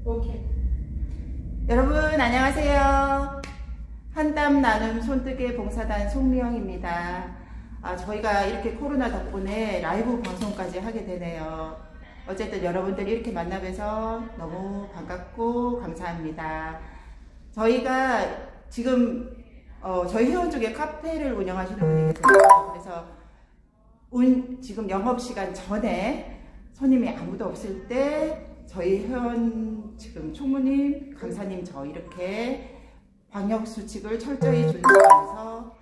오케이. 여러분 안녕하세요. 한땀 나눔 손뜨개 봉사단 송미영입니다. 저희가 이렇게 코로나 덕분에 라이브 방송까지 하게 되네요. 어쨌든 여러분들 이렇게 만나뵈서 너무 반갑고 감사합니다. 저희가 지금 저희 회원 중에 카페를 운영하시는 분이 계세요. 그래서 지금 영업시간 전에 손님이 아무도 없을 때 저희 회원 지금 총무님, 강사님 저 이렇게 방역수칙을 철저히 준수하면서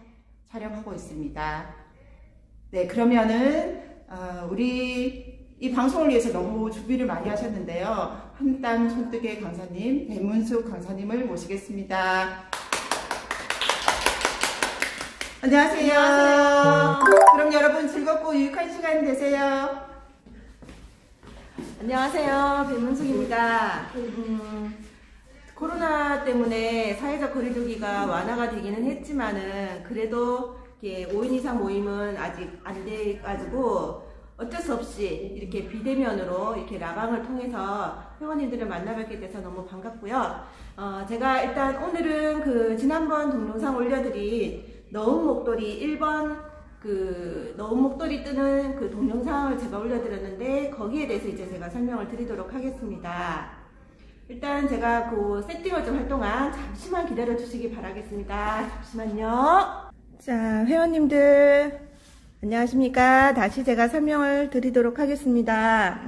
촬영하고 있습니다. 네, 그러면은 우리 이 방송을 위해서 너무 준비를 많이 하셨는데요. 한땀 손뜨개 강사님, 배문숙 강사님을 모시겠습니다. 안녕하세요. 안녕하세요. 그럼 여러분 즐겁고 유익한 시간 되세요. 안녕하세요. 배문숙입니다. 코로나 때문에 사회적 거리두기가 완화가 되기는 했지만은 그래도 이렇게 5인 이상 모임은 아직 안 돼가지고 어쩔 수 없이 이렇게 비대면으로 이렇게 라방을 통해서 회원님들을 만나뵙게 돼서 너무 반갑고요. 제가 일단 오늘은 그 지난번 동영상 올려드린 너은 목도리 1번 너은 목도리 뜨는 그 동영상을 제가 올려드렸는데 거기에 대해서 이제 제가 설명을 드리도록 하겠습니다. 일단 제가 그 세팅을 좀 할 동안 잠시만 기다려 주시기 바라겠습니다. 잠시만요. 자, 회원님들 안녕하십니까. 다시 제가 설명을 드리도록 하겠습니다.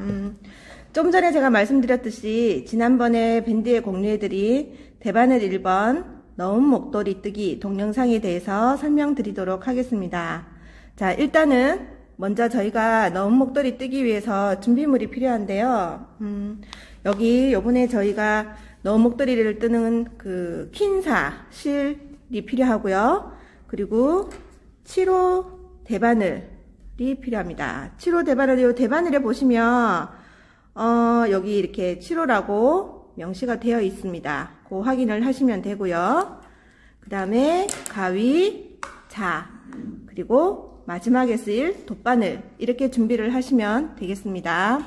좀 전에 제가 말씀드렸듯이 지난번에 밴드에 공유해드린 대바늘 1번 너은 목도리 뜨기 동영상에 대해서 설명드리도록 하겠습니다. 자, 일단은 먼저 저희가 너은 목도리 뜨기 위해서 준비물이 필요한데요. 여기 요번에 저희가 너은 목도리를 뜨는 그 핀사 실이 필요하고요. 그리고 7호 대바늘이 필요합니다. 7호 대바늘, 요 대바늘에 보시면 여기 이렇게 7호라고 명시가 되어 있습니다. 그 확인을 하시면 되고요. 그 다음에 가위, 자, 그리고 마지막에 쓰일 돗바늘 이렇게 준비를 하시면 되겠습니다.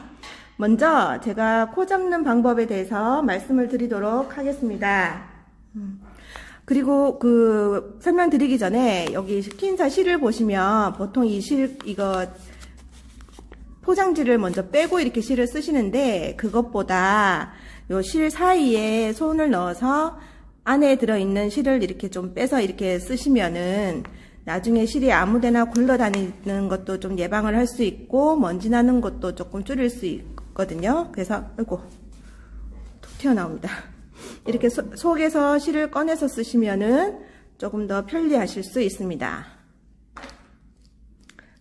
먼저 제가 코 잡는 방법에 대해서 말씀을 드리도록 하겠습니다. 그리고 그 설명드리기 전에 여기 핀사 실을 보시면 보통 이 실 이거 포장지를 먼저 빼고 이렇게 실을 쓰시는데 그것보다 요 실 사이에 손을 넣어서 안에 들어있는 실을 이렇게 좀 빼서 이렇게 쓰시면은 나중에 실이 아무데나 굴러다니는 것도 좀 예방을 할 수 있고 먼지 나는 것도 조금 줄일 수 있거든요. 그래서 아이고 툭 튀어나옵니다. 이렇게 속에서 실을 꺼내서 쓰시면은 조금 더 편리하실 수 있습니다.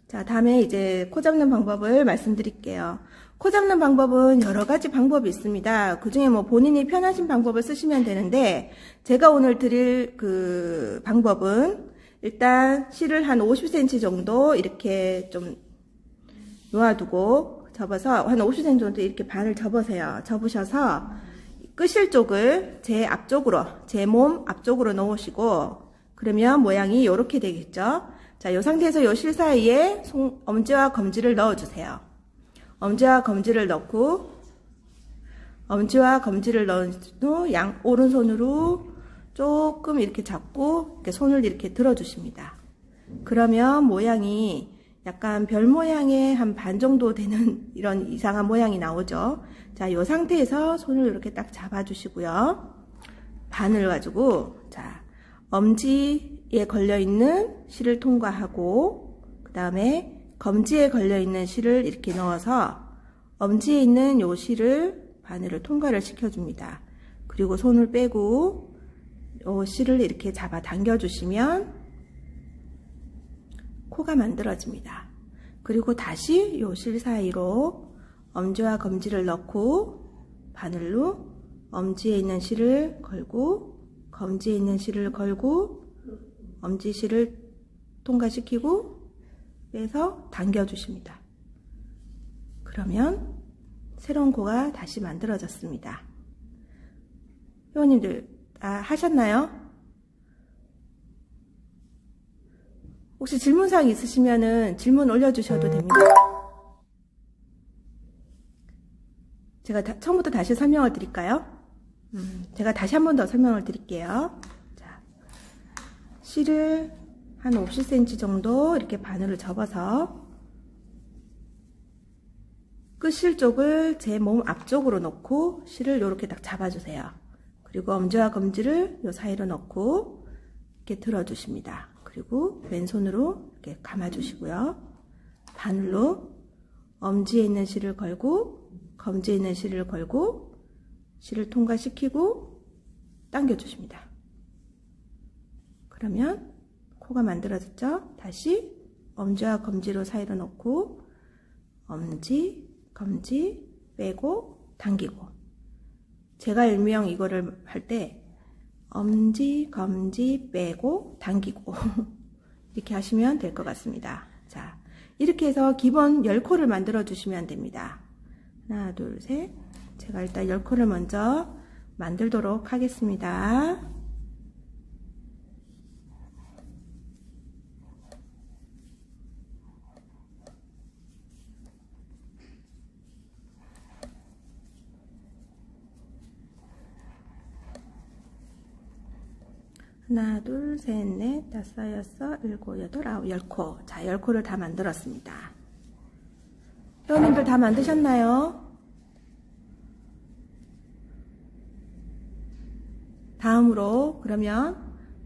자, 다음에 이제 코 잡는 방법을 말씀드릴게요. 코 잡는 방법은 여러 가지 방법이 있습니다. 그 중에 뭐 본인이 편하신 방법을 쓰시면 되는데 제가 오늘 드릴 그 방법은 일단 실을 한 50cm 정도 이렇게 좀 놓아두고 접어서 한 50cm 정도 이렇게 반을 접으세요. 접으셔서 끄실 쪽을 제 앞쪽으로, 제 몸 앞쪽으로 놓으시고 그러면 모양이 이렇게 되겠죠. 자, 이 상태에서 이 실 사이에 엄지와 검지를 넣어주세요. 엄지와 검지를 넣고 엄지와 검지를 넣은 후 오른손으로 조금 이렇게 잡고 이렇게 손을 이렇게 들어주십니다. 그러면 모양이 약간 별 모양의 한 반 정도 되는 이런 이상한 모양이 나오죠. 자, 이 상태에서 손을 이렇게 딱 잡아주시고요. 바늘 가지고 자, 엄지에 걸려있는 실을 통과하고 그 다음에 검지에 걸려있는 실을 이렇게 넣어서 엄지에 있는 요 실을 바늘을 통과를 시켜줍니다. 그리고 손을 빼고 요 실을 이렇게 잡아 당겨 주시면 코가 만들어집니다. 그리고 다시 요 실 사이로 엄지와 검지를 넣고 바늘로 엄지에 있는 실을 걸고 검지에 있는 실을 걸고 엄지 실을 통과시키고 빼서 당겨 주십니다. 그러면 새로운 코가 다시 만들어졌습니다. 회원님들 하셨나요? 혹시 질문사항 있으시면은 질문 올려주셔도 됩니다. 제가 처음부터 다시 설명을 드릴까요? 제가 다시 한 번 더 설명을 드릴게요. 자, 실을 한 50cm 정도 이렇게 바늘을 접어서 끝실 쪽을 제 몸 앞쪽으로 놓고 실을 이렇게 딱 잡아주세요. 그리고 엄지와 검지를 이 사이로 넣고 이렇게 들어주십니다. 그리고 왼손으로 이렇게 감아주시고요. 바늘로 엄지에 있는 실을 걸고 검지에 있는 실을 걸고 실을 통과시키고 당겨주십니다. 그러면 코가 만들어졌죠? 다시 엄지와 검지로 사이로 넣고 엄지, 검지 빼고 당기고, 제가 일명 이거를 할 때 엄지, 검지 빼고 당기고 이렇게 하시면 될 것 같습니다. 자, 이렇게 해서 기본 10코를 만들어 주시면 됩니다. 하나, 둘, 셋. 제가 일단 10코를 먼저 만들도록 하겠습니다. 하나, 둘, 셋, 넷, 다섯, 여섯, 일곱, 여덟, 아홉, 10코. 자, 10코를 다 만들었습니다. 회원님들 다 만드셨나요? 다음으로 그러면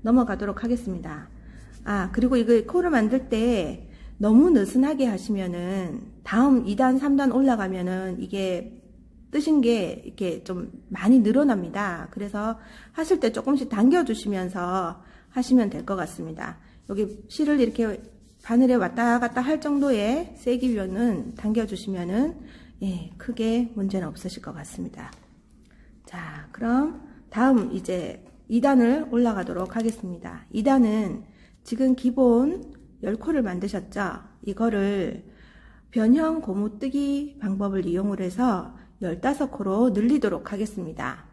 넘어가도록 하겠습니다. 아, 그리고 이거 코를 만들 때 너무 느슨하게 하시면은 다음 2단, 3단 올라가면은 이게 뜨신 게 이렇게 좀 많이 늘어납니다. 그래서 하실 때 조금씩 당겨주시면서 하시면 될 것 같습니다. 여기 실을 이렇게 바늘에 왔다 갔다 할 정도의 세기면은 당겨주시면은 예, 크게 문제는 없으실 것 같습니다. 자, 그럼 다음 이제 2단을 올라가도록 하겠습니다. 2단은 지금 기본 10코를 만드셨죠? 이거를 변형 고무뜨기 방법을 이용을 해서 15코로 늘리도록 하겠습니다.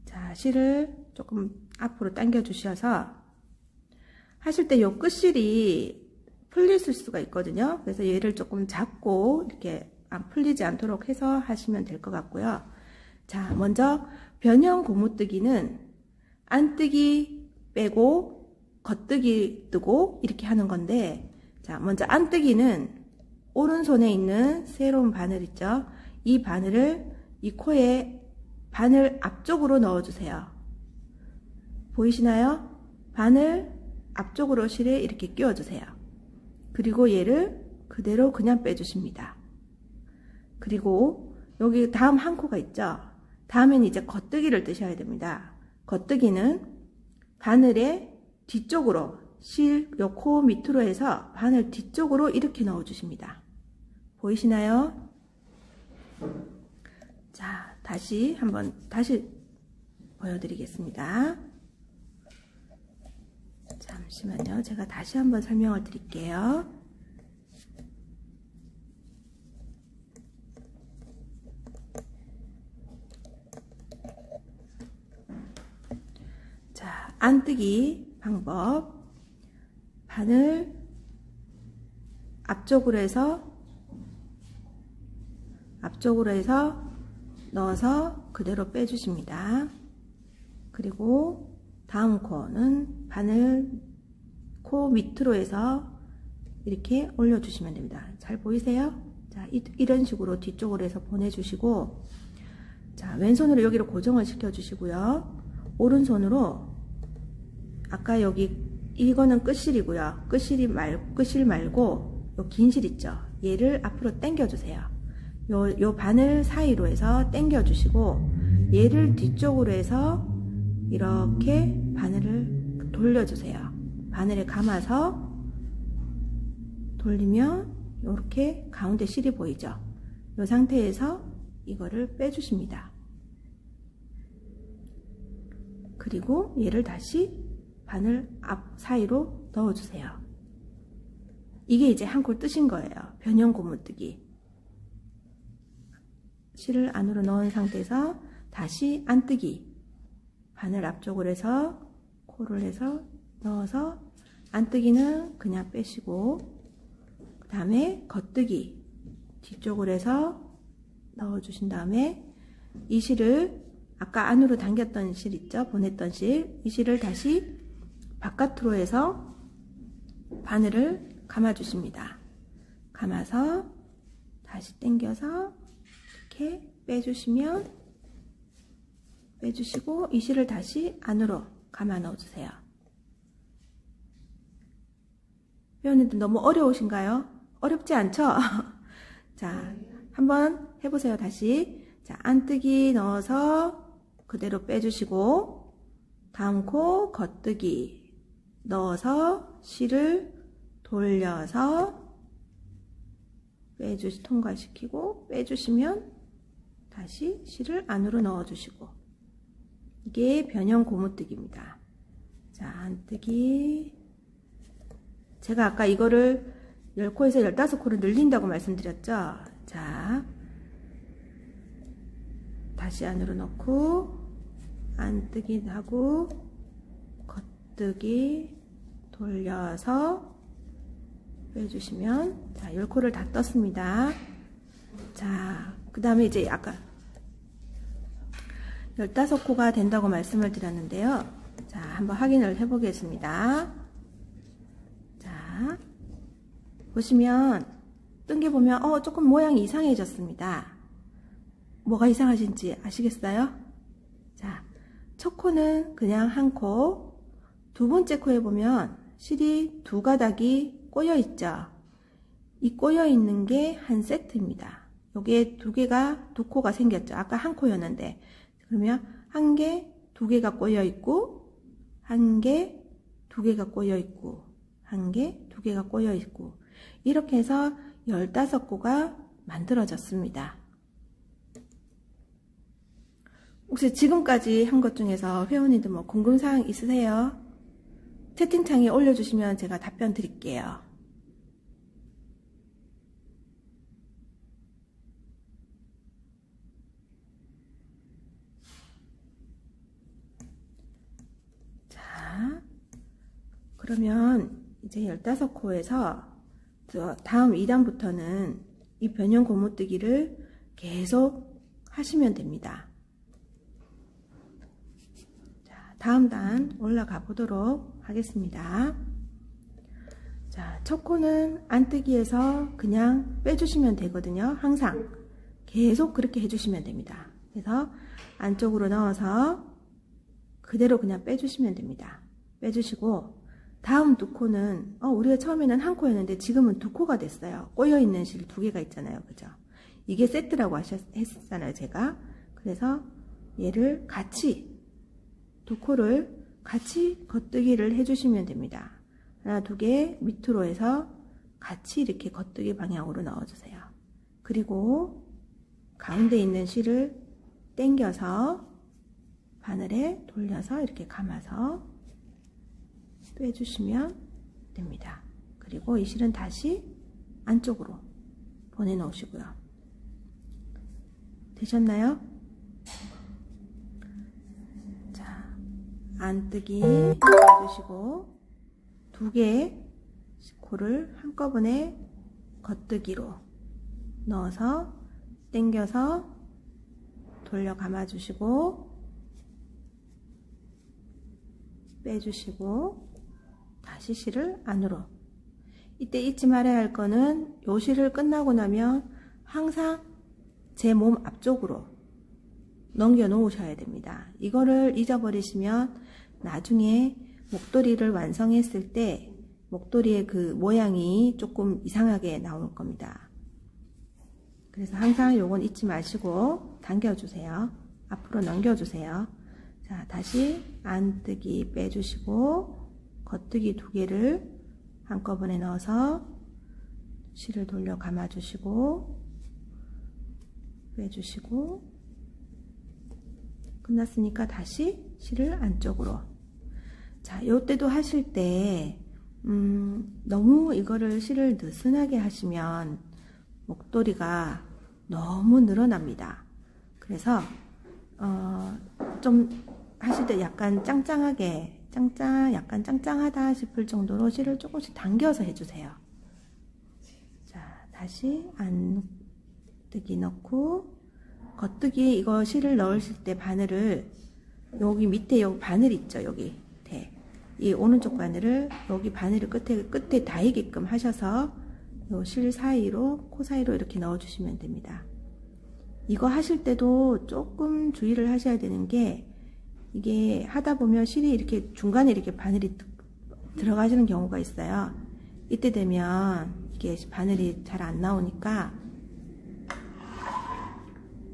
자, 실을 조금 앞으로 당겨 주셔서 하실 때 요 끝실이 풀리실 수가 있거든요. 그래서 얘를 조금 잡고 이렇게 안 풀리지 않도록 해서 하시면 될 것 같고요. 자, 먼저 변형 고무뜨기는 안뜨기 빼고 겉뜨기 뜨고 이렇게 하는 건데, 자, 먼저 안뜨기는 오른손에 있는 새로운 바늘 있죠? 이 바늘을 이 코에 바늘 앞쪽으로 넣어주세요. 보이시나요? 바늘 앞쪽으로 실에 이렇게 끼워주세요. 그리고 얘를 그대로 그냥 빼주십니다. 그리고 여기 다음 한 코가 있죠? 다음엔 이제 겉뜨기를 뜨셔야 됩니다. 겉뜨기는 바늘의 뒤쪽으로 실, 요 코 밑으로 해서 바늘 뒤쪽으로 이렇게 넣어주십니다. 보이시나요? 자, 다시 보여드리겠습니다. 잠시만요. 제가 다시 한번 설명을 드릴게요. 자, 안뜨기 방법. 바늘 앞쪽으로 해서 넣어서 그대로 빼주십니다. 그리고 다음 코는 바늘 코 밑으로 해서 이렇게 올려주시면 됩니다. 잘 보이세요? 자, 이런 식으로 뒤쪽으로 해서 보내주시고, 자, 왼손으로 여기를 고정을 시켜주시고요. 오른손으로 아까 여기 이거는 끝실이고요. 끝실 말고 요 긴 실 있죠? 얘를 앞으로 당겨주세요. 요 바늘 사이로 해서 당겨주시고, 얘를 뒤쪽으로 해서 이렇게 바늘을 돌려주세요. 바늘에 감아서 돌리면 이렇게 가운데 실이 보이죠? 이 상태에서 이거를 빼주십니다. 그리고 얘를 다시 바늘 앞 사이로 넣어주세요. 이게 이제 한 콜 뜨신 거예요. 변형 고무뜨기. 실을 안으로 넣은 상태에서 다시 안뜨기. 바늘 앞쪽으로 해서 코를 해서 넣어서, 안뜨기는 그냥 빼시고, 그 다음에 겉뜨기 뒤쪽으로 해서 넣어주신 다음에 이 실을 아까 안으로 당겼던 실 있죠? 보냈던 실. 이 실을 다시 바깥으로 해서 바늘을 감아주십니다. 감아서 다시 당겨서 이렇게 빼주시고 이 실을 다시 안으로 감아 넣어주세요. 회원님들 너무 어려우신가요? 어렵지 않죠? 자, 한번 해보세요. 다시. 자, 안뜨기 넣어서 그대로 빼주시고 다음 코 겉뜨기 넣어서 실을 돌려서 통과시키고 빼주시면 다시 실을 안으로 넣어주시고 이게 변형 고무뜨기입니다. 자, 안뜨기. 제가 아까 이거를 10코에서 15코를 늘린다고 말씀드렸죠? 자, 다시 안으로 넣고 안뜨기 하고 겉뜨기 돌려서 빼주시면 자, 10코를 다 떴습니다. 자, 그 다음에 이제 아까 15코가 된다고 말씀을 드렸는데요. 자, 한번 확인을 해 보겠습니다. 자, 보시면 뜬 게 보면 조금 모양이 이상해졌습니다. 뭐가 이상하신지 아시겠어요? 자, 첫 코는 그냥 한 코, 두 번째 코에 보면 실이 두 가닥이 꼬여 있죠. 이 꼬여 있는 게 한 세트입니다. 요게 두 코가 생겼죠. 아까 한 코였는데 그러면 한 개, 두 개가 꼬여 있고 한 개, 두 개가 꼬여 있고 한 개, 두 개가 꼬여 있고 이렇게 해서 15코가 만들어졌습니다. 혹시 지금까지 한 것 중에서 회원님들 뭐 궁금사항 있으세요? 채팅창에 올려주시면 제가 답변 드릴게요. 자, 그러면 이제 15코에서 다음 2단부터는 이 변형 고무뜨기를 계속 하시면 됩니다. 자, 다음 단 올라가 보도록 하겠습니다. 자, 첫 코는 안뜨기에서 그냥 빼주시면 되거든요. 항상 계속 그렇게 해주시면 됩니다. 그래서 안쪽으로 넣어서 그대로 그냥 빼주시면 됩니다. 빼주시고 다음 두 코는 우리가 처음에는 한 코였는데 지금은 두 코가 됐어요. 꼬여있는 실 두 개가 있잖아요. 그죠? 이게 세트라고 했었잖아요. 제가. 그래서 얘를 같이 두 코를 같이 겉뜨기를 해주시면 됩니다. 하나, 두 개 밑으로 해서 같이 이렇게 겉뜨기 방향으로 넣어주세요. 그리고 가운데 있는 실을 당겨서 바늘에 돌려서 이렇게 감아서 빼주시면 됩니다. 그리고 이 실은 다시 안쪽으로 보내놓으시고요. 되셨나요? 자, 안뜨기 해주시고 두 개의 코를 한꺼번에 겉뜨기로 넣어서 당겨서 돌려 감아주시고 빼주시고 다시 실을 안으로. 이때 잊지 말아야 할 거는 요 실을 끝나고 나면 항상 제 몸 앞쪽으로 넘겨 놓으셔야 됩니다. 이거를 잊어버리시면 나중에 목도리를 완성했을 때 목도리의 그 모양이 조금 이상하게 나올 겁니다. 그래서 항상 요건 잊지 마시고 당겨주세요. 앞으로 넘겨주세요. 자, 다시 안뜨기 빼주시고 겉뜨기 두 개를 한꺼번에 넣어서 실을 돌려 감아주시고 빼주시고 끝났으니까 다시 실을 안쪽으로. 자, 요때도 하실 때 너무 이거를 실을 느슨하게 하시면 목도리가 너무 늘어납니다. 그래서 좀 하실 때 약간 짱짱하게 약간 짱짱하다 싶을 정도로 실을 조금씩 당겨서 해주세요. 자, 다시 안뜨기 넣고 겉뜨기 이거 실을 넣으실 때 바늘을 여기 밑에 여기 바늘 있죠, 여기 밑에 이 오른쪽 바늘을 여기 바늘을 끝에 닿이게끔 하셔서 요 실 사이로 코 사이로 이렇게 넣어 주시면 됩니다. 이거 하실 때도 조금 주의를 하셔야 되는 게 이게 하다 보면 실이 이렇게 중간에 이렇게 바늘이 들어가시는 경우가 있어요. 이때 되면 이게 바늘이 잘 안 나오니까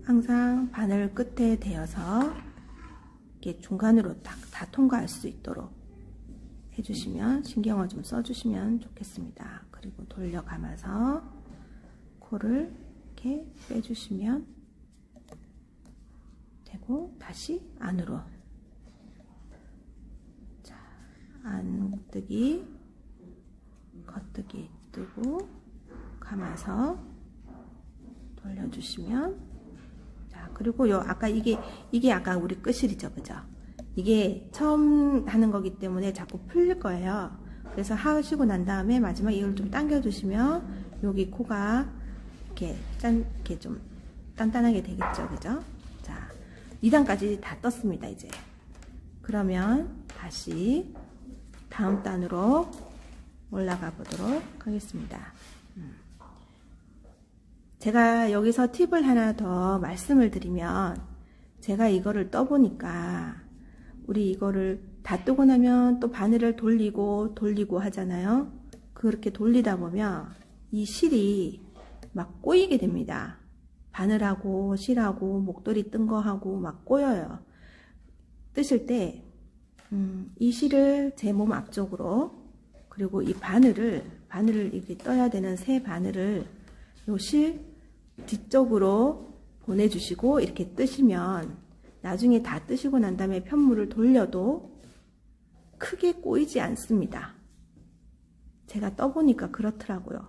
항상 바늘 끝에 대어서 이렇게 중간으로 다 통과할 수 있도록 해주시면 신경을 좀 써주시면 좋겠습니다. 그리고 돌려 감아서 코를 이렇게 빼주시면 되고 다시 안으로 자, 안뜨기 겉뜨기 뜨고 감아서 돌려주시면 자 그리고 요 아까 이게 아까 우리 끝실이죠, 그죠? 이게 처음 하는 거기 때문에 자꾸 풀릴 거예요. 그래서 하시고 난 다음에 마지막 이걸 좀 당겨 주시면 여기 코가 이렇게 좀 단단하게 되겠죠, 그죠? 자 2단까지 다 떴습니다. 이제 그러면 다시 다음 단으로 올라가 보도록 하겠습니다. 제가 여기서 팁을 하나 더 말씀을 드리면 제가 이거를 떠보니까 우리 이거를 다 뜨고 나면 또 바늘을 돌리고 하잖아요. 그렇게 돌리다 보면 이 실이 막 꼬이게 됩니다. 바늘하고 실하고 목도리 뜬 거하고 막 꼬여요. 뜨실 때 이 실을 제 몸 앞쪽으로 그리고 이 바늘을 이렇게 떠야 되는 새 바늘을 요 실 뒤쪽으로 보내주시고 이렇게 뜨시면 나중에 다 뜨시고 난 다음에 편물을 돌려도 크게 꼬이지 않습니다. 제가 떠보니까 그렇더라고요.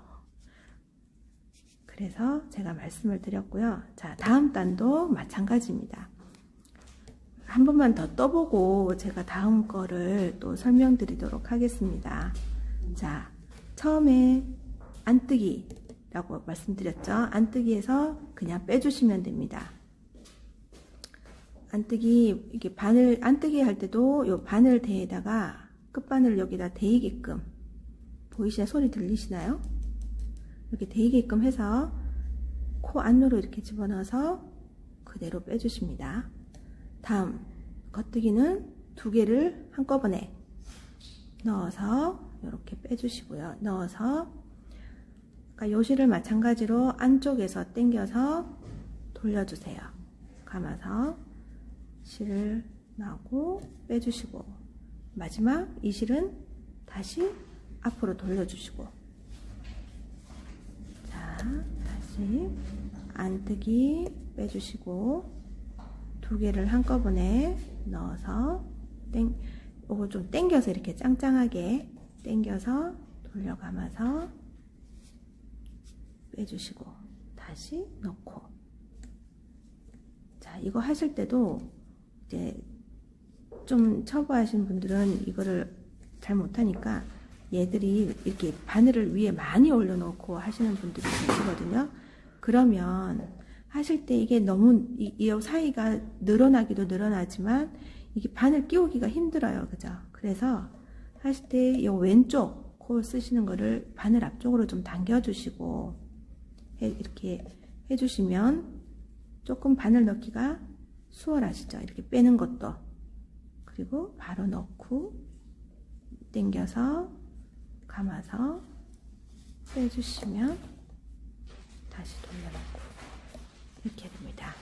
그래서 제가 말씀을 드렸고요. 자, 다음 단도 마찬가지입니다. 한 번만 더 떠보고 제가 다음 거를 또 설명드리도록 하겠습니다. 자, 처음에 안뜨기라고 말씀드렸죠. 안뜨기에서 그냥 빼주시면 됩니다. 안뜨기, 이게 안뜨기 할 때도 요 바늘 대에다가 끝바늘 여기다 대이게끔, 보이시나요? 소리 들리시나요? 이렇게 대이게끔 해서 코 안으로 이렇게 집어넣어서 그대로 빼주십니다. 다음, 겉뜨기는 2개를 한꺼번에 넣어서 이렇게 빼주시고요. 넣어서 아까 요실을 마찬가지로 안쪽에서 당겨서 돌려주세요. 감아서 실을 나고 빼주시고 마지막 이 실은 다시 앞으로 돌려주시고 자 다시 안뜨기 빼주시고 2개를 한꺼번에 넣어서 요거 좀 당겨서 이렇게 짱짱하게 당겨서 돌려 감아서 빼주시고 다시 넣고 자 이거 하실 때도 이제 좀 초보하신 분들은 이거를 잘 못하니까 얘들이 이렇게 바늘을 위에 많이 올려놓고 하시는 분들이 계시거든요. 그러면 하실 때 이게 너무 이 사이가 늘어나기도 늘어나지만 이게 바늘 끼우기가 힘들어요. 그죠? 그래서 하실 때 이 왼쪽 코 쓰시는 거를 바늘 앞쪽으로 좀 당겨주시고 이렇게 해주시면 조금 바늘 넣기가 수월하시죠. 이렇게 빼는 것도. 그리고 바로 넣고 당겨서 감아서 빼주시면 다시 돌려놓고 이렇게 됩니다.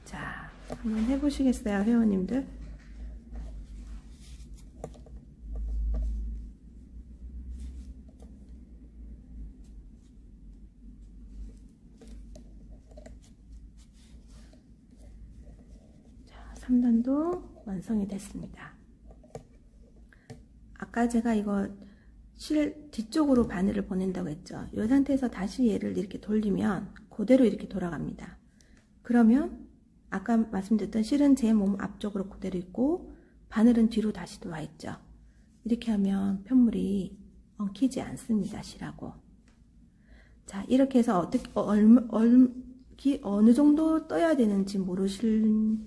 자, 한번 해보시겠어요, 회원님들? 자, 3단도 완성이 됐습니다. 아까 제가 이거 실 뒤쪽으로 바늘을 보낸다고 했죠. 이 상태에서 다시 얘를 이렇게 돌리면 그대로 이렇게 돌아갑니다. 그러면 아까 말씀드렸던 실은 제 몸 앞쪽으로 그대로 있고 바늘은 뒤로 다시 와 있죠. 이렇게 하면 편물이 엉키지 않습니다. 실하고. 자, 이렇게 해서 어느 정도 떠야 되는지 모르시겠죠?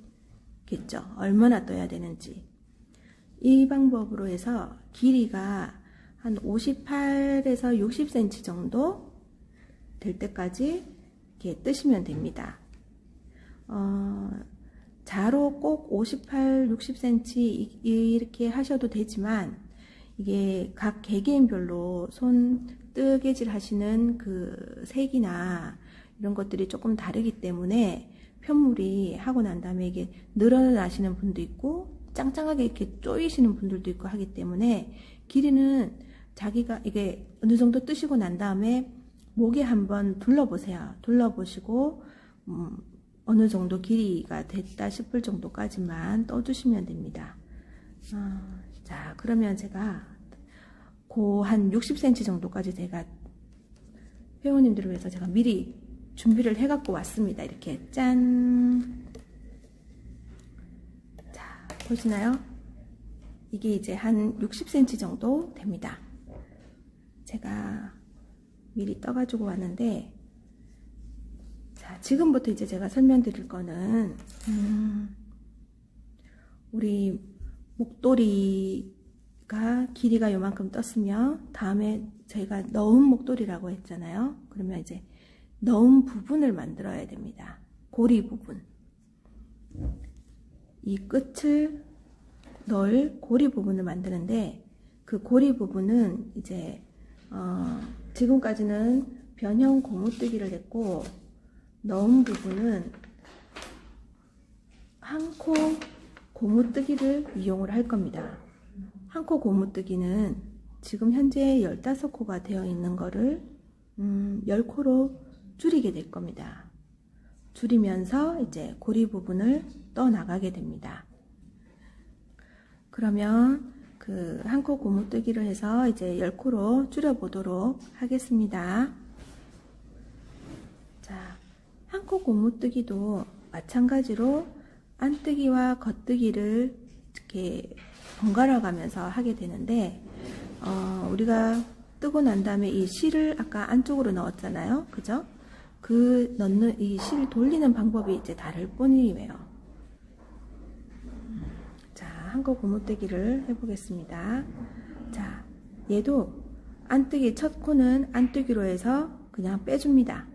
얼마나 떠야 되는지. 이 방법으로 해서 길이가 한 58에서 60cm 정도 될 때까지 이렇게 뜨시면 됩니다. 자로 꼭 58, 60cm 이렇게 하셔도 되지만 이게 각 개개인별로 손 뜨개질 하시는 그 색이나 이런 것들이 조금 다르기 때문에 편물이 하고 난 다음에 이게 늘어나시는 분도 있고 짱짱하게 이렇게 쪼이시는 분들도 있고 하기 때문에 길이는 자기가 이게 어느 정도 뜨시고 난 다음에 목에 한번 둘러보세요. 둘러보시고 어느 정도 길이가 됐다 싶을 정도까지만 떠주시면 됩니다. 자, 그러면 제가 한 60cm 정도까지 제가 회원님들을 위해서 제가 미리 준비를 해갖고 왔습니다. 이렇게 짠! 자, 보시나요? 이게 이제 한 60cm 정도 됩니다. 제가 미리 떠가지고 왔는데, 자, 지금부터 이제 제가 설명드릴 거는, 우리 목도리가 길이가 요만큼 떴으면, 다음에 저희가 넣은 목도리라고 했잖아요. 그러면 이제 넣은 부분을 만들어야 됩니다. 고리 부분. 이 끝을 넣을 고리 부분을 만드는데, 그 고리 부분은 이제 지금까지는 변형 고무뜨기를 했고, 넣은 부분은 한 코 고무뜨기를 이용을 할 겁니다. 한 코 고무뜨기는 지금 현재 15코가 되어 있는 거를 10코로 줄이게 될 겁니다. 줄이면서 이제 고리 부분을 떠 나가게 됩니다. 그러면 그 한 코 고무뜨기를 해서 이제 10코로 줄여보도록 하겠습니다. 자, 한 코 고무뜨기도 마찬가지로 안뜨기와 겉뜨기를 이렇게 번갈아 가면서 하게 되는데, 우리가 뜨고 난 다음에 이 실을 아까 안쪽으로 넣었잖아요. 그죠? 그 넣는 이 실 돌리는 방법이 이제 다를 뿐이에요. 자, 한 코 고무뜨기를 해보겠습니다. 자, 얘도 안뜨기, 첫 코는 안뜨기로 해서 그냥 빼줍니다.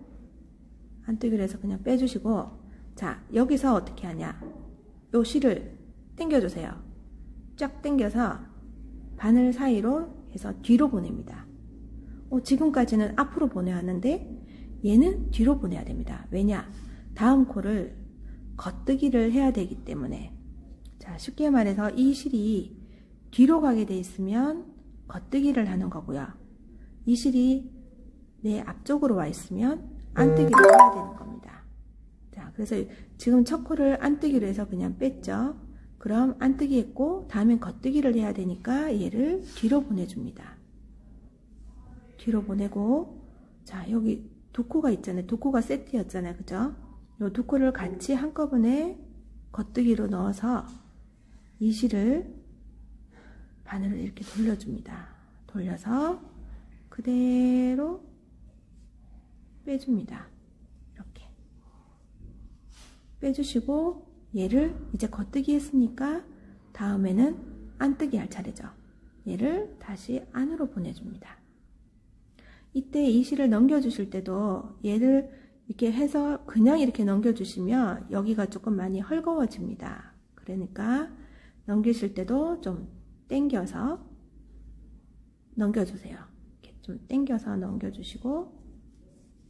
안뜨기로 해서 그냥 빼주시고, 자, 여기서 어떻게 하냐? 요 실을 당겨주세요. 쫙 당겨서 바늘 사이로 해서 뒤로 보냅니다. 지금까지는 앞으로 보내왔는데 얘는 뒤로 보내야 됩니다. 왜냐? 다음 코를 겉뜨기를 해야 되기 때문에. 자, 쉽게 말해서 이 실이 뒤로 가게 돼 있으면 겉뜨기를 하는 거고요. 이 실이 내 앞쪽으로 와 있으면 안뜨기를 해야 되는 겁니다. 자, 그래서 지금 첫 코를 안뜨기로 해서 그냥 뺐죠. 그럼 안뜨기 했고 다음엔 겉뜨기를 해야 되니까 얘를 뒤로 보내줍니다. 뒤로 보내고, 자, 여기 두 코가 있잖아요. 두 코가 세트였잖아요. 그죠? 이 두 코를 같이 한꺼번에 겉뜨기로 넣어서 이 실을 바늘을 이렇게 돌려줍니다. 돌려서 그대로 빼줍니다. 이렇게 빼주시고, 얘를 이제 겉뜨기 했으니까 다음에는 안뜨기 할 차례죠. 얘를 다시 안으로 보내줍니다. 이때 이 실을 넘겨주실 때도 얘를 이렇게 해서 그냥 이렇게 넘겨주시면 여기가 조금 많이 헐거워집니다. 그러니까 넘기실 때도 좀 당겨서 넘겨주세요. 이렇게 좀 당겨서 넘겨주시고,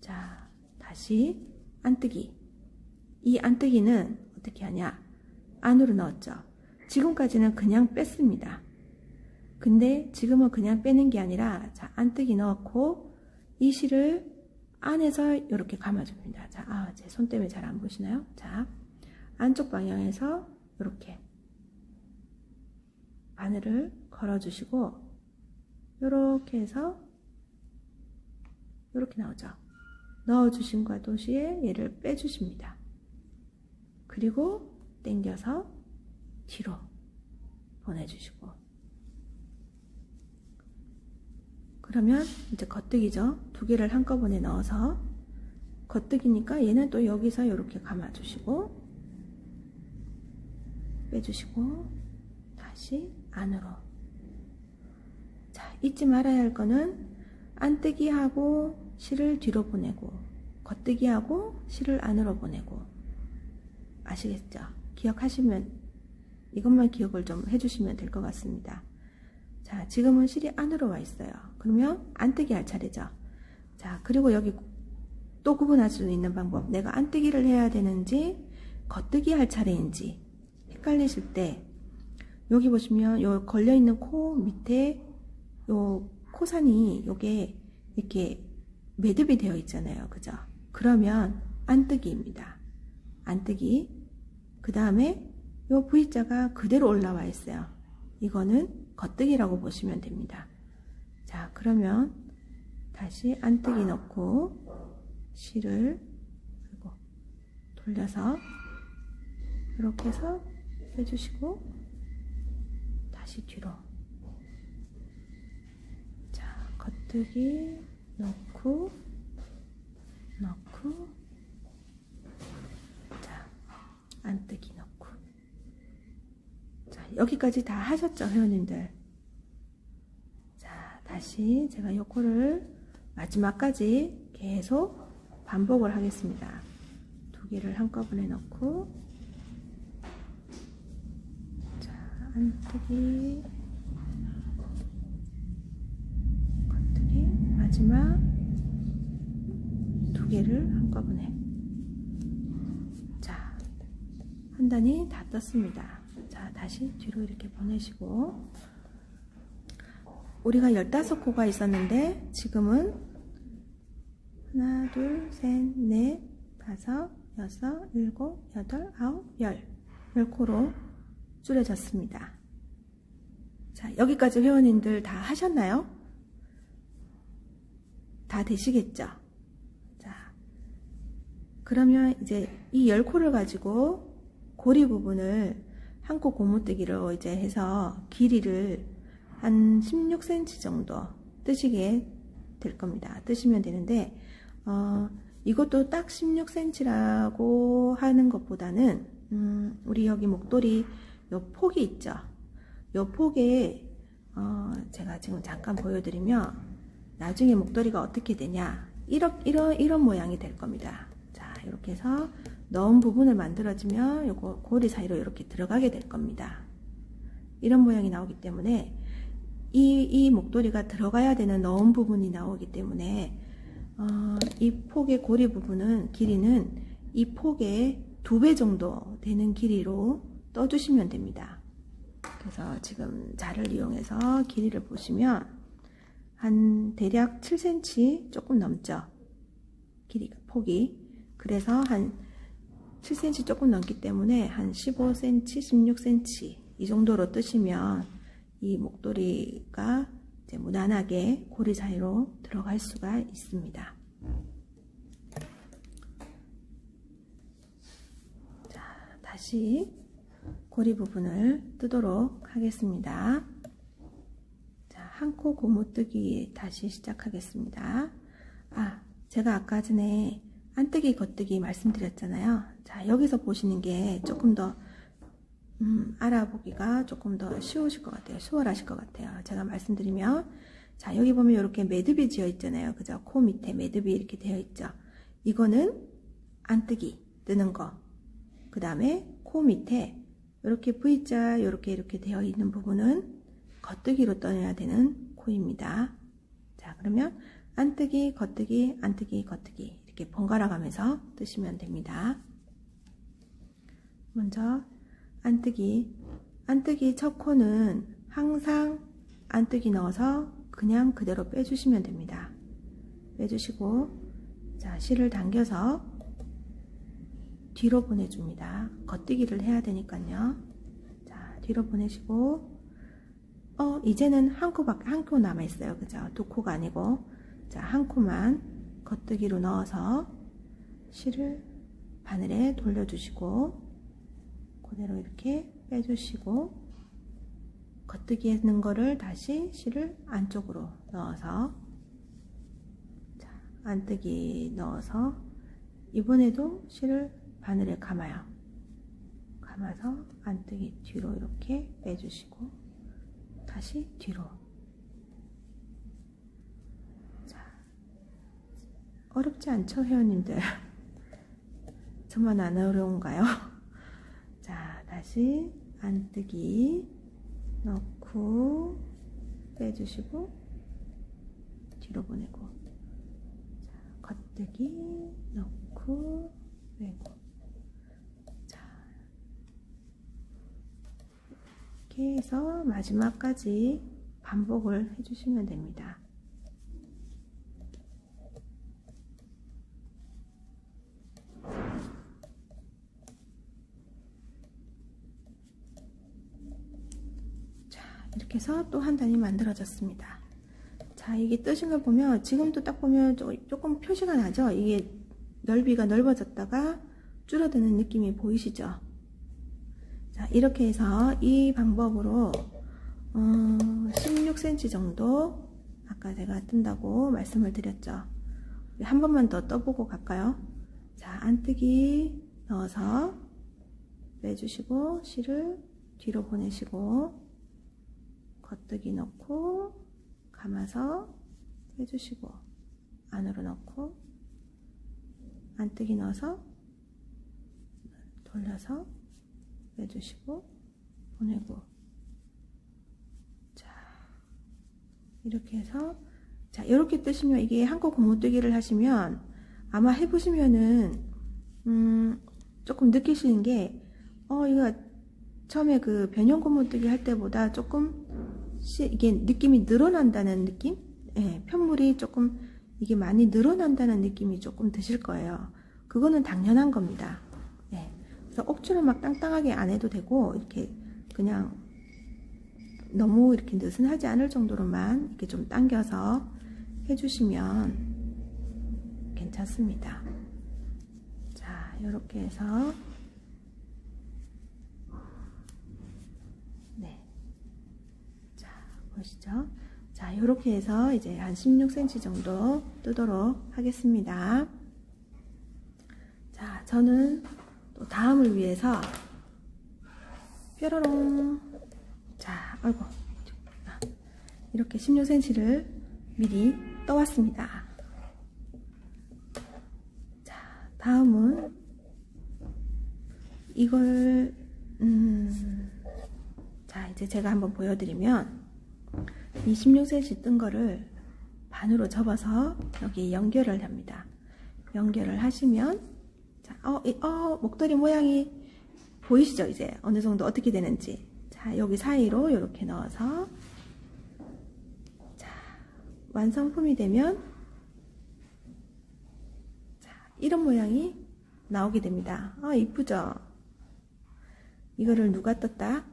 자, 다시 안뜨기. 이 안뜨기는 어떻게 하냐? 안으로 넣었죠. 지금까지는 그냥 뺐습니다. 근데 지금은 그냥 빼는 게 아니라, 자, 안뜨기 넣고 이 실을 안에서 이렇게 감아줍니다. 자, 제 손 때문에 잘 안 보시나요? 자, 안쪽 방향에서 이렇게 바늘을 걸어주시고, 이렇게 해서 이렇게 나오죠. 넣어주심과 동시에 얘를 빼주십니다. 그리고 당겨서 뒤로 보내주시고, 그러면 이제 겉뜨기죠. 두 개를 한꺼번에 넣어서 겉뜨기니까 얘는 또 여기서 이렇게 감아주시고 빼주시고 다시 안으로. 자, 잊지 말아야 할 거는 안뜨기 하고 실을 뒤로 보내고 겉뜨기 하고 실을 안으로 보내고. 아시겠죠? 기억하시면 이것만 기억을 좀 해주시면 될 것 같습니다. 자, 지금은 실이 안으로 와 있어요. 그러면 안뜨기 할 차례죠. 자, 그리고 여기 또 구분할 수 있는 방법. 내가 안뜨기를 해야 되는지 겉뜨기 할 차례인지 헷갈리실 때 여기 보시면 요 걸려있는 코 밑에 요 코산이 요게 이렇게 매듭이 되어 있잖아요. 그죠? 그러면 안뜨기입니다. 안뜨기. 그 다음에 요 V자가 그대로 올라와 있어요. 이거는 겉뜨기라고 보시면 됩니다. 자, 그러면 다시 안뜨기 넣고 실을 그리고 돌려서 이렇게 해서 빼주시고 다시 뒤로. 자, 겉뜨기 넣고 자, 안뜨기 넣고. 자, 여기까지 다 하셨죠, 회원님들? 자, 다시 제가 이 코를 마지막까지 계속 반복을 하겠습니다. 두 개를 한꺼번에 넣고, 자, 안뜨기, 겉뜨기, 마지막 두 개를 한꺼번에. 자, 한 단이 다 떴습니다. 자, 다시 뒤로 이렇게 보내시고, 우리가 15코가 있었는데 지금은 하나, 둘, 셋, 넷, 다섯, 여섯, 일곱, 여덟, 아홉, 10코로 줄여졌습니다. 자, 여기까지 회원님들 다 하셨나요? 다 되시겠죠? 자, 그러면 이제 이 10코를 가지고 고리 부분을 한 코 고무뜨기로 이제 해서 길이를 한 16cm 정도 뜨시게 될 겁니다. 뜨시면 되는데, 이것도 딱 16cm라고 하는 것보다는, 우리 여기 목도리 요 폭이 있죠. 요 폭에, 제가 지금 잠깐 보여드리면, 나중에 목도리가 어떻게 되냐. 이런 모양이 될 겁니다. 자, 이렇게 해서 넣은 부분을 만들어주면 요거 고리 사이로 이렇게 들어가게 될 겁니다. 이런 모양이 나오기 때문에 이 목도리가 들어가야 되는 넣은 부분이 나오기 때문에 이 폭의 고리 부분은 길이는 이 폭의 2배 정도 되는 길이로 떠주시면 됩니다. 그래서 지금 자를 이용해서 길이를 보시면 한 대략 7cm 조금 넘죠. 길이가 폭이. 그래서 한 7cm 조금 넘기 때문에 한 15cm, 16cm 이 정도로 뜨시면 이 목도리가 이제 무난하게 고리 사이로 들어갈 수가 있습니다. 자, 다시 고리 부분을 뜨도록 하겠습니다. 자, 한 코 고무뜨기 다시 시작하겠습니다. 제가 아까 전에 안뜨기 겉뜨기 말씀드렸잖아요. 자, 여기서 보시는 게 조금 더 알아보기가 조금 더 쉬우실 것 같아요. 수월하실 것 같아요. 제가 말씀드리면, 자, 여기 보면 이렇게 매듭이 지어 있잖아요. 그죠? 코 밑에 매듭이 이렇게 되어 있죠. 이거는 안뜨기 뜨는 거. 그 다음에 코 밑에 이렇게 V자 이렇게 되어 있는 부분은 겉뜨기로 떠내야 되는 코입니다. 자, 그러면 안뜨기, 겉뜨기, 안뜨기, 겉뜨기 이렇게 번갈아 가면서 뜨시면 됩니다. 먼저 안뜨기 첫 코는 항상 안뜨기 넣어서 그냥 그대로 빼주시면 됩니다. 빼주시고, 자, 실을 당겨서 뒤로 보내줍니다. 겉뜨기를 해야 되니까요. 자, 뒤로 보내시고, 이제는 한 코 남아있어요. 그죠? 2코가 아니고, 자, 한 코만 겉뜨기로 넣어서 실을 바늘에 돌려주시고, 그대로 이렇게 빼주시고, 겉뜨기 했는 거를 다시 실을 안쪽으로 넣어서, 자, 안뜨기 넣어서 이번에도 실을 바늘에 감아요. 감아서 안뜨기 뒤로 이렇게 빼주시고 다시 뒤로. 자, 어렵지 않죠, 회원님들? 저만 안 어려운가요? 자, 다시 안뜨기 넣고 빼주시고 뒤로 보내고, 자, 겉뜨기 넣고 빼고, 자, 이렇게 해서 마지막까지 반복을 해주시면 됩니다. 이렇게 해서 또 한 단이 만들어졌습니다. 자, 이게 뜨신 걸 보면 지금도 딱 보면 조금 표시가 나죠? 이게 넓이가 넓어졌다가 줄어드는 느낌이 보이시죠? 자, 이렇게 해서 이 방법으로 16cm 정도 아까 제가 뜬다고 말씀을 드렸죠? 한 번만 더 떠보고 갈까요? 자, 안뜨기 넣어서 빼주시고 실을 뒤로 보내시고 겉뜨기 넣고 감아서 빼주시고 안으로 넣고 안뜨기 넣어서 돌려서 빼주시고 보내고, 자, 이렇게 해서, 자, 이렇게 뜨시면 이게 한코 고무뜨기를 하시면 아마 해보시면은 조금 느끼시는 게 이거 처음에 그 변형 고무뜨기 할 때보다 조금 이게 느낌이 늘어난다는 느낌? 예, 편물이 조금 이게 많이 늘어난다는 느낌이 조금 드실 거예요. 그거는 당연한 겁니다. 예, 그래서 억지로 막 땅땅하게 안 해도 되고 이렇게 그냥 너무 이렇게 느슨하지 않을 정도로만 이렇게 좀 당겨서 해주시면 괜찮습니다. 자, 이렇게 해서 보시죠? 자, 이렇게 해서 이제 한 16cm 정도 뜨도록 하겠습니다. 자, 저는 또 다음을 위해서 뾰로롱, 자, 아이고, 이렇게 16cm를 미리 떠왔습니다. 자, 다음은 이걸 자, 이제 제가 한번 보여드리면 이 16cm 뜬 거를 반으로 접어서 여기 연결을 합니다. 연결을 하시면, 자, 목도리 모양이 보이시죠? 이제 어느 정도 어떻게 되는지. 자, 여기 사이로 이렇게 넣어서, 자, 완성품이 되면, 자, 이런 모양이 나오게 됩니다. 이쁘죠? 이거를 누가 떴다?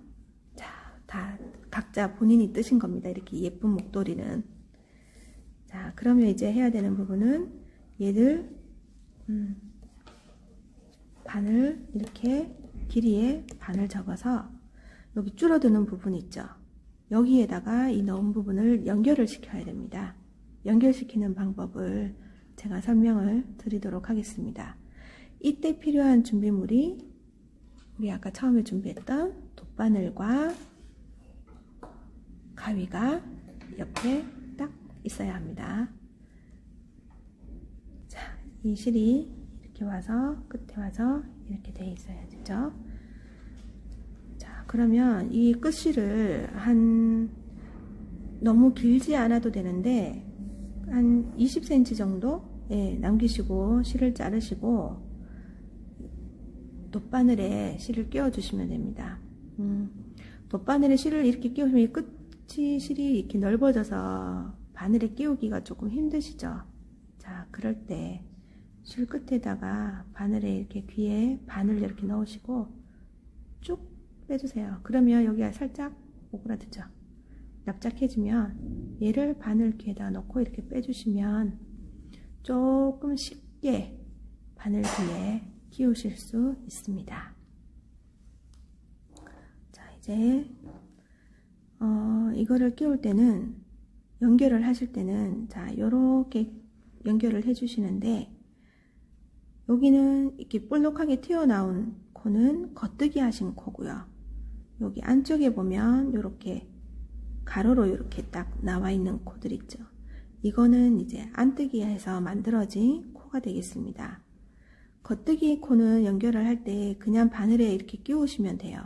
자, 다 각자 본인이 뜨신 겁니다. 이렇게 예쁜 목도리는. 자, 그러면 이제 해야 되는 부분은 얘를 반을 이렇게 길이에 반을 접어서 여기 줄어드는 부분 있죠? 여기에다가 이 넣은 부분을 연결을 시켜야 됩니다. 연결시키는 방법을 제가 설명을 드리도록 하겠습니다. 이때 필요한 준비물이 우리 아까 처음에 준비했던 돗바늘과 가위가 옆에 딱 있어야 합니다. 자, 이 실이 이렇게 와서 끝에 와서 이렇게 돼 있어야 되죠. 자, 그러면 이 끝실을 너무 길지 않아도 되는데 한 20cm 정도 남기시고 실을 자르시고 돗바늘에 실을 끼워 주시면 됩니다. 돗바늘에 실을 이렇게 끼우시면 이 끝이 실이 이렇게 넓어져서 바늘에 끼우기가 조금 힘드시죠? 자, 그럴 때 실 끝에다가 바늘에 이렇게 귀에 바늘 이렇게 넣으시고 쭉 빼주세요. 그러면 여기가 살짝 오그라들죠? 납작해지면 얘를 바늘 귀에다 넣고 이렇게 빼주시면 조금 쉽게 바늘 귀에 끼우실 수 있습니다. 자, 이제 이거를 끼울 때는 연결을 하실 때는 자, 요렇게 연결을 해 주시는데 여기는 이렇게 볼록하게 튀어나온 코는 겉뜨기 하신 코고요. 여기 안쪽에 보면 이렇게 가로로 이렇게 딱 나와 있는 코들 있죠. 이거는 이제 안뜨기 해서 만들어진 코가 되겠습니다. 겉뜨기 코는 연결을 할 때 그냥 바늘에 이렇게 끼우시면 돼요.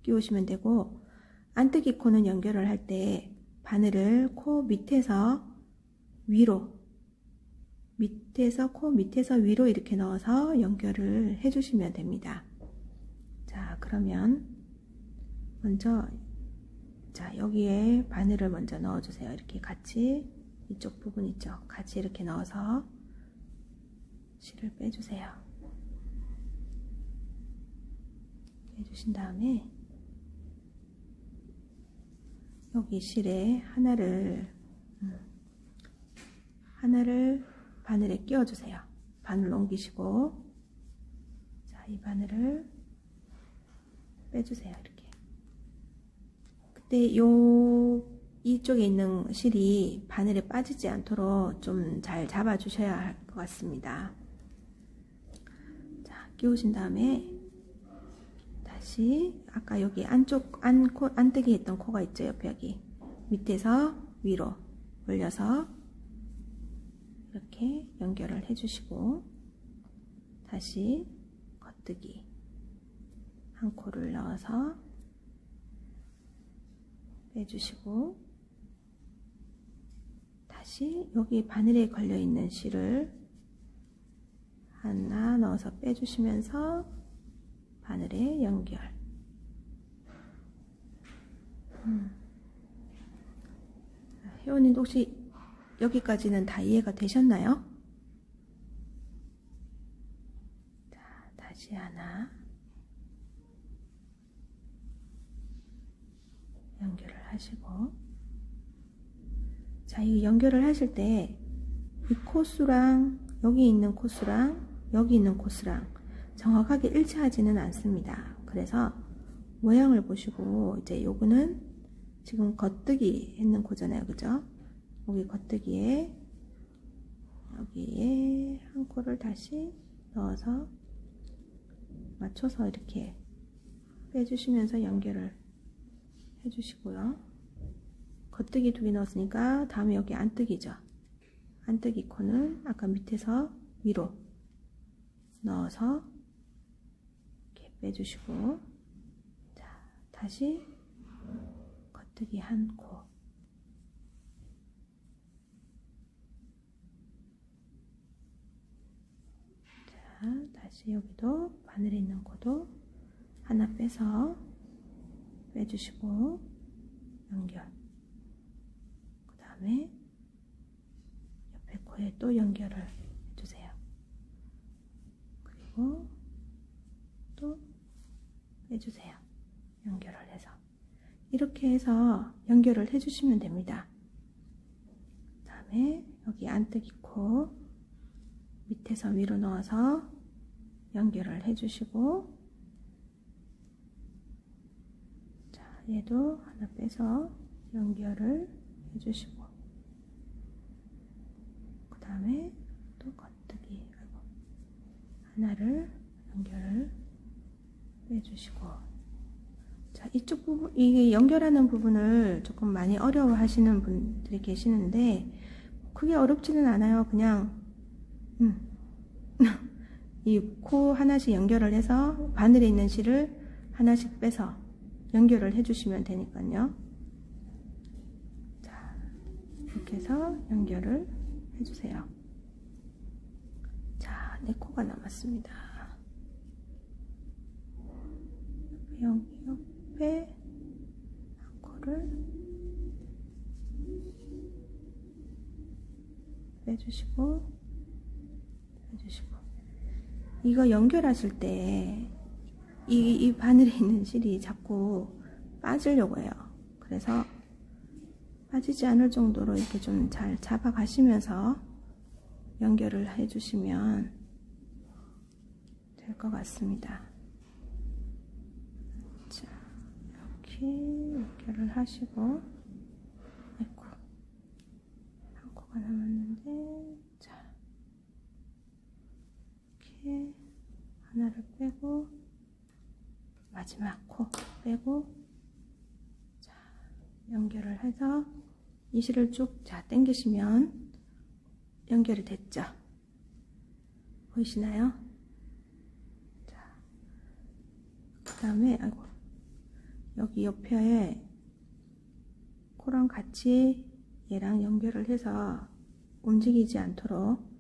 끼우시면 되고, 안뜨기 코는 연결을 할 때 바늘을 코 밑에서 위로, 코 밑에서 위로 이렇게 넣어서 연결을 해주시면 됩니다. 자, 그러면 먼저 여기에 바늘을 먼저 넣어주세요. 이렇게 같이 이쪽 부분 있죠? 같이 이렇게 넣어서 실을 빼주세요. 빼주신 다음에 여기 실에 하나를 바늘에 끼워주세요. 바늘 옮기시고, 자, 이 바늘을 빼주세요. 이렇게. 그때 이쪽에 있는 실이 바늘에 빠지지 않도록 좀 잘 잡아주셔야 할 것 같습니다. 자, 끼우신 다음에 다시 아까 여기 안쪽 안뜨기 했던 코가 있죠. 옆에 여기 밑에서 위로 올려서 이렇게 연결을 해주시고, 다시 겉뜨기 한 코를 넣어서 빼주시고, 다시 여기 바늘에 걸려있는 실을 하나 넣어서 빼주시면서 바늘에 연결. 회원님도 혹시 여기까지는 다 이해가 되셨나요? 자, 다시 하나 연결을 하시고, 자, 이 연결을 하실 때 이 코수랑 여기 있는 코수랑 여기 있는 코수랑 정확하게 일치하지는 않습니다. 그래서 모양을 보시고, 이제 요거는 지금 겉뜨기 했는 코잖아요. 그죠? 여기 겉뜨기에 여기에 한 코를 다시 넣어서 맞춰서 이렇게 빼주시면서 연결을 해주시고요. 겉뜨기 2개 넣었으니까 다음에 여기 안뜨기죠. 안뜨기 코는 아까 밑에서 위로 넣어서 이렇게 빼주시고, 자, 다시 겉뜨기 한 코, 자, 다시 여기도 바늘에 있는 코도 하나 빼서 빼주시고 연결. 그 다음에 옆에 코에 또 연결을 해주세요. 그리고 또 빼주세요. 연결을 해서 이렇게 해서 연결을 해주시면 됩니다. 그 다음에 여기 안뜨기 코 밑에서 위로 넣어서 연결을 해주시고, 자, 얘도 하나 빼서 연결을 해주시고, 그 다음에 또 겉뜨기 하나를 연결을 빼주시고, 자, 이쪽 부분, 이게 연결하는 부분을 조금 많이 어려워 하시는 분들이 계시는데 크게 어렵지는 않아요. 그냥 이 코 하나씩 연결을 해서 바늘에 있는 실을 하나씩 빼서 연결을 해주시면 되니까요. 자, 이렇게 해서 연결을 해주세요. 자, 4코가 남았습니다. 여기 옆에 한 코를 빼주시고, 이거 연결하실 때 이 바늘에 있는 실이 자꾸 빠지려고 해요. 그래서 빠지지 않을 정도로 이렇게 좀 잘 잡아 가시면서 연결을 해주시면 될 것 같습니다. 자, 이렇게 연결을 하시고, 아이고, 한 코가 남았는데, 자, 이렇게 하나를 빼고 마지막 코 빼고 자, 연결을 해서 이 실을 쭉 당기시면 연결이 됐죠. 보이시나요? 자, 그 다음에 여기 옆에 코랑 같이 얘랑 연결을 해서 움직이지 않도록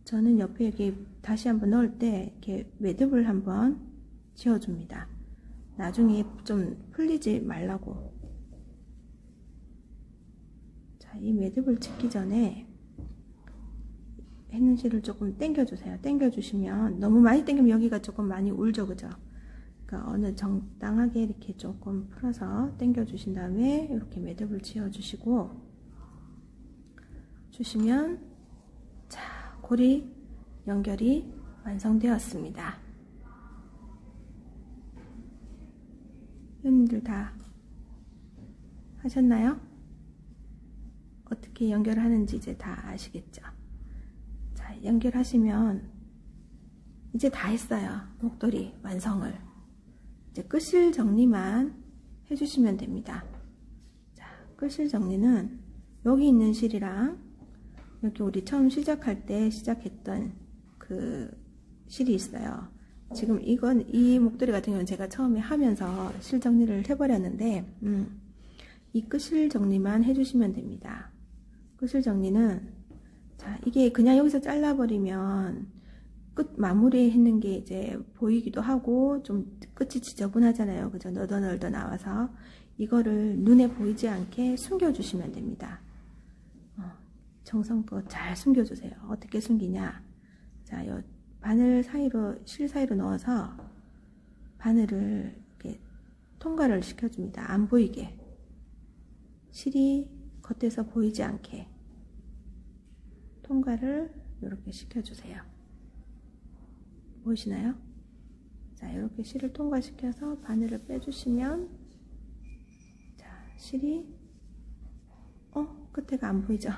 저는 옆에 여기 다시 한번 넣을 때 이렇게 매듭을 한번 지어줍니다. 나중에 좀 풀리지 말라고. 자, 이 매듭을 짓기 전에 했는 실을 조금 당겨주세요. 당겨주시면 너무 많이 당기면 여기가 조금 많이 울죠, 그죠? 그러니까 어느 적당하게 이렇게 조금 풀어서 당겨주신 다음에 이렇게 매듭을 지어주시고 주시면 자, 고리 연결이 완성되었습니다. 회원님들 다 하셨나요? 어떻게 연결하는지 이제 다 아시겠죠? 자, 연결하시면 이제 다 했어요. 목도리 완성을. 이제 끝실 정리만 해주시면 됩니다. 자, 끝실 정리는 여기 있는 실이랑 여기 우리 처음 시작할 때 시작했던 그 실이 있어요. 지금 이 목도리 같은 경우는 제가 처음에 하면서 실 정리를 해버렸는데 이 끝실 정리만 해주시면 됩니다. 끝실 정리는 자, 이게 그냥 여기서 잘라버리면 끝 마무리 했는 게 이제 보이기도 하고 좀 끝이 지저분하잖아요. 그죠? 너덜너덜 나와서 이거를 눈에 보이지 않게 숨겨주시면 됩니다. 정성껏 잘 숨겨주세요. 어떻게 숨기냐? 자, 요 바늘 사이로 실 사이로 넣어서 바늘을 이렇게 통과를 시켜줍니다. 안 보이게 실이 겉에서 보이지 않게 통과를 이렇게 시켜주세요. 보이시나요? 자, 이렇게 실을 통과시켜서 바늘을 빼주시면 자, 실이 끝에가 안 보이죠?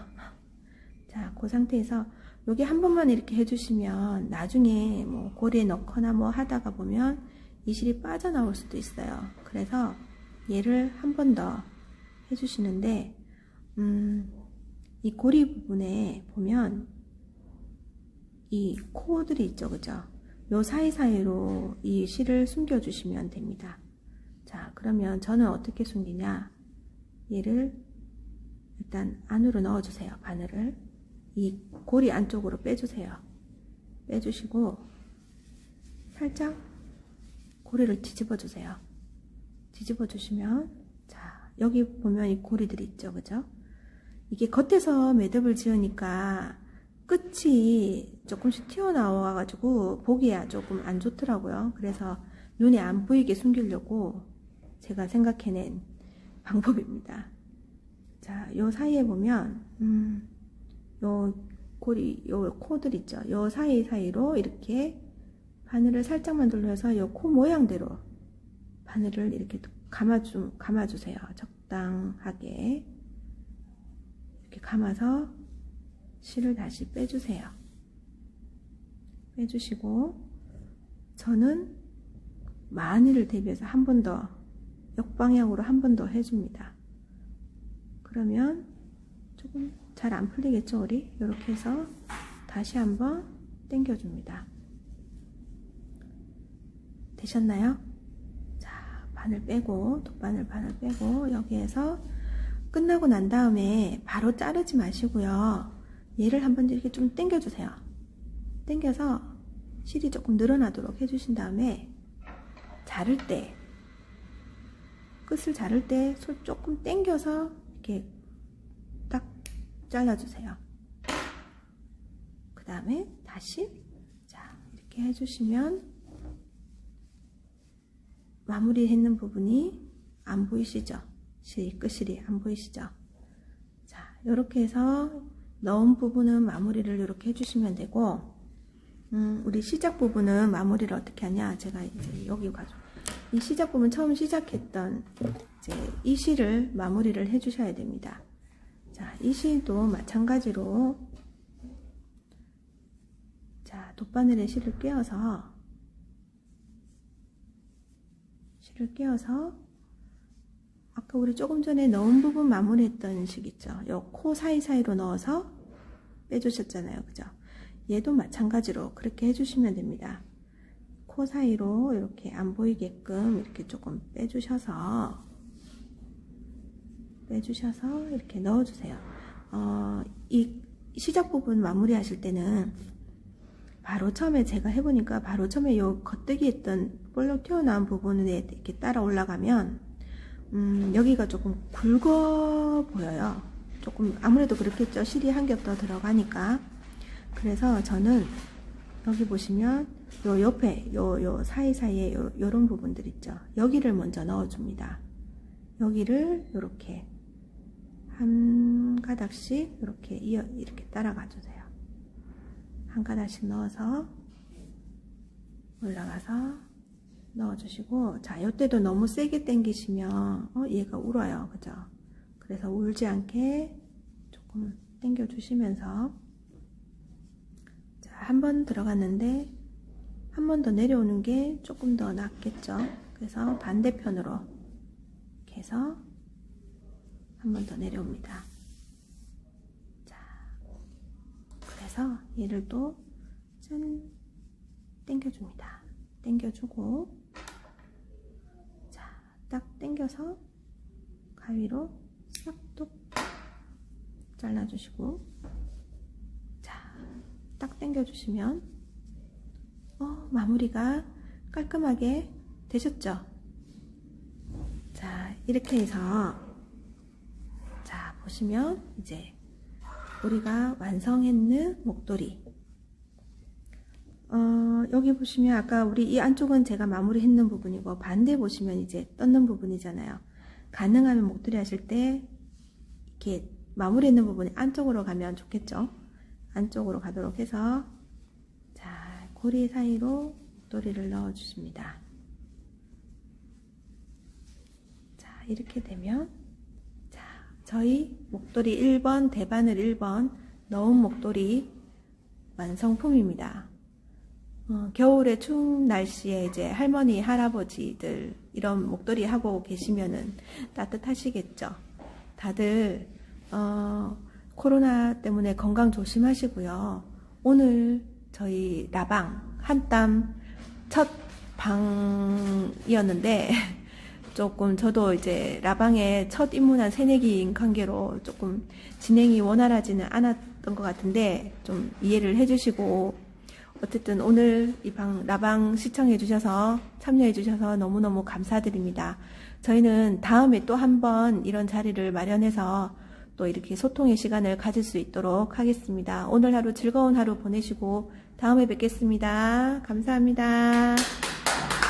자, 그 상태에서 여기 한 번만 이렇게 해주시면 나중에 뭐 고리에 넣거나 뭐 하다가 보면 이 실이 빠져나올 수도 있어요. 그래서 얘를 한 번 더 해주시는데 이 고리 부분에 보면 이 코들이 있죠, 그죠? 요 사이사이로 이 실을 숨겨주시면 됩니다. 자, 그러면 저는 어떻게 숨기냐? 얘를 일단 안으로 넣어주세요. 바늘을 이 고리 안쪽으로 빼주세요. 빼주시고 살짝 고리를 뒤집어 주세요. 뒤집어 주시면 자, 여기 보면 이 고리들이 있죠, 그죠? 이게 겉에서 매듭을 지으니까 끝이 조금씩 튀어나와 가지고 보기에 조금 안 좋더라고요. 그래서 눈에 안 보이게 숨기려고 제가 생각해낸 방법입니다. 자, 요 사이에 보면 요 고리, 요 코들 있죠. 요 사이사이로 이렇게 바늘을 살짝만 돌려서 요 코 모양대로 바늘을 이렇게 감아주세요. 적당하게 이렇게 감아서 실을 다시 빼주세요. 빼주시고 저는 많이를 대비해서 한 번 더 역방향으로 한 번 더 해줍니다. 그러면 조금 잘 안 풀리겠죠, 우리? 이렇게 해서 다시 한번 당겨줍니다. 되셨나요? 자, 바늘 빼고 돗바늘 바늘 빼고 여기에서 끝나고 난 다음에 바로 자르지 마시고요. 얘를 한번 이렇게 좀 당겨주세요. 당겨서 실이 조금 늘어나도록 해주신 다음에 자를 때 끝을 자를 때 손 조금 당겨서 이렇게 딱 잘라주세요. 그 다음에 다시 자, 이렇게 해주시면 마무리 했는 부분이 안 보이시죠? 끝실이 안 보이시죠? 자, 이렇게 해서 넣은 부분은 마무리를 이렇게 해주시면 되고, 우리 시작 부분은 마무리를 어떻게 하냐? 제가 이제 여기 가지고 이 시작 부분 처음 시작했던 이제 이 실을 마무리를 해주셔야 됩니다. 자, 이 실도 마찬가지로 자, 돗바늘에 실을 끼워서 아까 우리 조금 전에 넣은 부분 마무리했던 식 있죠. 요 코 사이사이로 넣어서 빼주셨잖아요. 그죠? 얘도 마찬가지로 그렇게 해주시면 됩니다. 코 사이로 이렇게 안 보이게끔 이렇게 조금 빼주셔서 이렇게 넣어주세요. 이 시작 부분 마무리 하실 때는 바로 처음에 제가 해보니까 바로 처음에 요 겉뜨기 했던 볼록 튀어나온 부분에 이렇게 따라 올라가면 여기가 조금 굵어 보여요. 조금 아무래도 그렇겠죠. 실이 한 겹 더 들어가니까. 그래서 저는 여기 보시면 요 옆에 요 사이사이에 요런 부분들 있죠. 여기를 먼저 넣어줍니다. 여기를 요렇게 한 가닥씩 이렇게 따라가 주세요. 한 가닥씩 넣어서 올라가서 넣어주시고, 자, 요때도 너무 세게 당기시면 얘가 울어요. 그죠? 그래서 울지 않게 조금 당겨 주시면서, 자, 한 번 들어갔는데 한 번 더 내려오는 게 조금 더 낫겠죠? 그래서 반대편으로 이렇게 해서 한 번 더 내려옵니다. 자, 그래서 얘를 또 짠 당겨줍니다. 당겨주고, 자, 딱 당겨서 가위로 싹둑 잘라주시고, 자, 딱 당겨주시면 마무리가 깔끔하게 되셨죠? 자, 이렇게 해서, 자, 보시면 이제 우리가 완성했는 목도리, 여기 보시면 아까 우리 이 안쪽은 제가 마무리 했는 부분이고, 반대 보시면 이제 떴는 부분이잖아요. 가능하면 목도리 하실 때 이렇게 마무리 했는 부분이 안쪽으로 가면 좋겠죠? 안쪽으로 가도록 해서, 자, 고리 사이로 목도리를 넣어 주십니다. 자, 이렇게 되면, 자, 저희 목도리 1번, 대바늘 1번 넣은 목도리 완성품입니다. 겨울에 추운 날씨에 이제 할머니, 할아버지들 이런 목도리 하고 계시면은 따뜻하시겠죠. 다들 코로나 때문에 건강 조심하시고요. 오늘 저희 라방 한땀 첫 방이었는데 조금 저도 이제 라방에 첫 입문한 새내기인 관계로 조금 진행이 원활하지는 않았던 것 같은데 좀 이해를 해주시고, 어쨌든 오늘 이 라방 시청해 주셔서 참여해 주셔서 너무너무 감사드립니다. 저희는 다음에 또 한번 이런 자리를 마련해서 또 이렇게 소통의 시간을 가질 수 있도록 하겠습니다. 오늘 하루 즐거운 하루 보내시고 다음에 뵙겠습니다. 감사합니다.